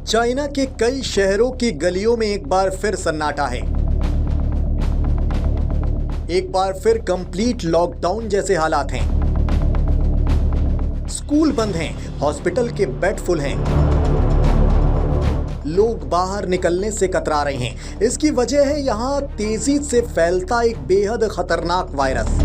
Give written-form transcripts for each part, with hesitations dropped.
China के कई शहरों की गलियों में एक बार फिर सन्नाटा है। एक बार फिर कंप्लीट लॉकडाउन जैसे हालात हैं। स्कूल बंद हैं, हॉस्पिटल के बेड फुल हैं, लोग बाहर निकलने से कतरा रहे हैं। इसकी वजह है यहां तेजी से फैलता एक बेहद खतरनाक वायरस।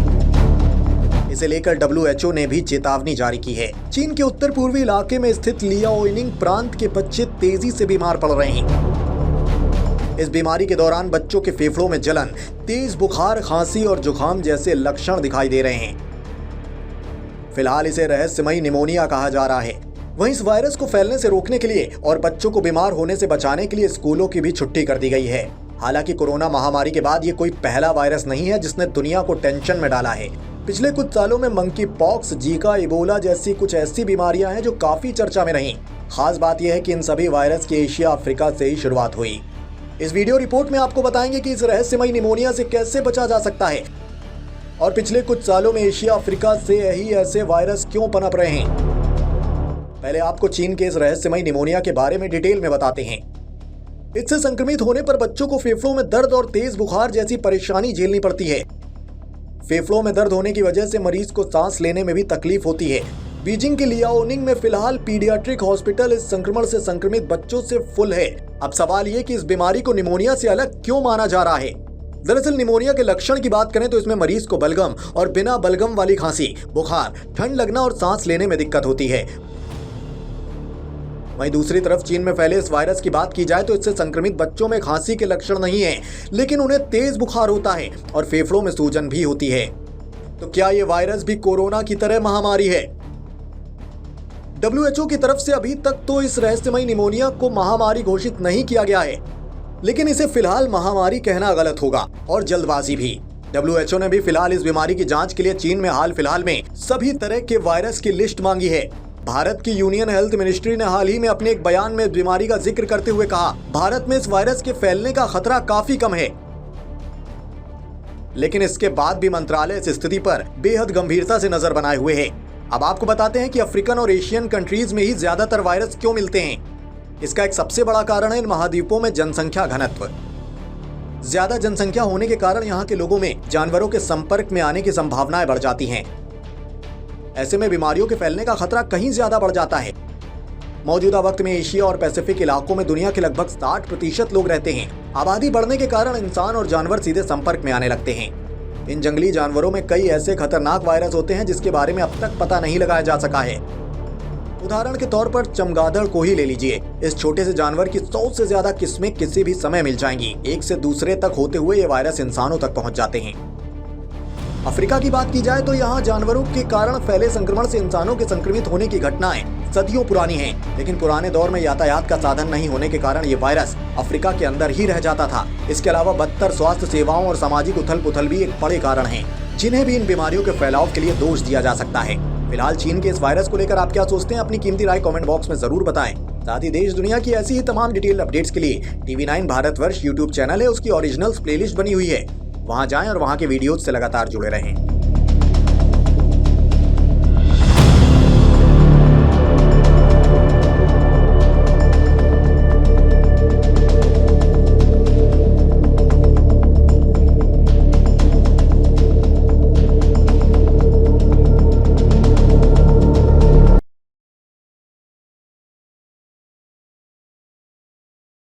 इसे लेकर WHO ने भी चेतावनी जारी की है। चीन के उत्तर पूर्वी इलाके में स्थित लियाओनिंग प्रांत के बच्चे तेजी से बीमार पड़ रहे हैं। इस बीमारी के दौरान बच्चों के फेफड़ों में जलन, तेज बुखार, खांसी और जुकाम जैसे लक्षण दिखाई दे रहे हैं। फिलहाल इसे रहस्यमयी निमोनिया कहा जा रहा है। वहीं इस वायरस को फैलने से रोकने के लिए और बच्चों को बीमार होने से बचाने के लिए स्कूलों की भी छुट्टी कर दी गई है। हालांकि कोरोना महामारी के बाद ये कोई पहला वायरस नहीं है जिसने दुनिया को टेंशन में डाला है। पिछले कुछ सालों में मंकी पॉक्स, जीका, इबोला जैसी कुछ ऐसी बीमारियां हैं जो काफी चर्चा में रहीं। खास बात यह है कि इन सभी वायरस की एशिया, अफ्रीका से ही शुरुआत हुई। इस वीडियो रिपोर्ट में आपको बताएंगे कि इस रहस्यमयी निमोनिया से कैसे बचा जा सकता है और पिछले कुछ सालों में एशिया, अफ्रीका से ही ऐसे वायरस क्यों पनप रहे हैं। पहले आपको चीन के इस रहस्यमयी निमोनिया के बारे में डिटेल में बताते हैं। इससे संक्रमित होने पर बच्चों को फेफड़ों में दर्द और तेज बुखार जैसी परेशानी झेलनी पड़ती है। फेफड़ों में दर्द होने की वजह से मरीज को सांस लेने में भी तकलीफ होती है। बीजिंग के लियाओनिंग में फिलहाल पीडियाट्रिक हॉस्पिटल इस संक्रमण से संक्रमित बच्चों से फुल है। अब सवाल ये कि इस बीमारी को निमोनिया से अलग क्यों माना जा रहा है। दरअसल निमोनिया के लक्षण की बात करें तो इसमें मरीज को बलगम और बिना बलगम वाली खांसी, बुखार, ठंड लगना और सांस लेने में दिक्कत होती है। वहीं दूसरी तरफ चीन में फैले इस वायरस की बात की जाए तो इससे संक्रमित बच्चों में खांसी के लक्षण नहीं है, लेकिन उन्हें तेज बुखार होता है और फेफड़ों में सूजन भी होती है। तो क्या ये वायरस भी कोरोना की तरह महामारी है? WHO की तरफ से अभी तक तो इस रहस्यमयी निमोनिया को महामारी घोषित नहीं किया गया है, लेकिन इसे फिलहाल महामारी कहना गलत होगा और जल्दबाजी भी। WHO ने भी फिलहाल इस बीमारी की जांच के लिए चीन में हाल फिलहाल में सभी तरह के वायरस की लिस्ट मांगी है। भारत की यूनियन हेल्थ मिनिस्ट्री ने हाल ही में अपने एक बयान में बीमारी का जिक्र करते हुए कहा, भारत में इस वायरस के फैलने का खतरा काफी कम है। लेकिन इसके बाद भी मंत्रालय इस स्थिति पर बेहद गंभीरता से नजर बनाए हुए है। अब आपको बताते हैं कि अफ्रीकन और एशियन कंट्रीज में ही ज्यादातर वायरस क्यों मिलते हैं। इसका एक सबसे बड़ा कारण है इन महाद्वीपों में जनसंख्या घनत्व। ज्यादा जनसंख्या होने के कारण यहाँ के लोगों में जानवरों के संपर्क में आने की संभावनाएं बढ़ जाती हैं। ऐसे में बीमारियों के फैलने का खतरा कहीं ज्यादा बढ़ जाता है। मौजूदा वक्त में एशिया और पैसिफिक इलाकों में दुनिया के लगभग 60% लोग रहते हैं। आबादी बढ़ने के कारण इंसान और जानवर सीधे संपर्क में आने लगते हैं। इन जंगली जानवरों में कई ऐसे खतरनाक वायरस होते हैं जिसके बारे में अब तक पता नहीं लगाया जा सका है। उदाहरण के तौर पर चमगादड़ को ही ले लीजिए। इस छोटे से जानवर की 100 से ज्यादा किस्में किसी भी समय मिल जाएंगी। एक से दूसरे तक होते हुए ये वायरस इंसानों तक पहुंच जाते हैं। अफ्रीका की बात की जाए तो यहाँ जानवरों के कारण फैले संक्रमण से इंसानों के संक्रमित होने की घटनाएं सदियों पुरानी हैं, लेकिन पुराने दौर में यातायात का साधन नहीं होने के कारण ये वायरस अफ्रीका के अंदर ही रह जाता था। इसके अलावा बदतर स्वास्थ्य सेवाओं और सामाजिक उथल पुथल भी एक बड़े कारण हैं, जिन्हें भी इन बीमारियों के फैलाव के लिए दोष दिया जा सकता है। फिलहाल चीन के इस वायरस को लेकर आप क्या सोचते हैं? अपनी कीमती राय कमेंट बॉक्स में जरूर बताएं। साथ ही देश दुनिया की ऐसी ही तमाम डिटेल्ड अपडेट्स के लिए TV9 भारतवर्ष यूट्यूब चैनल है, उसकी ओरिजिनल्स प्लेलिस्ट बनी हुई है। वहां जाएं और वहां के वीडियोज से लगातार जुड़े रहें।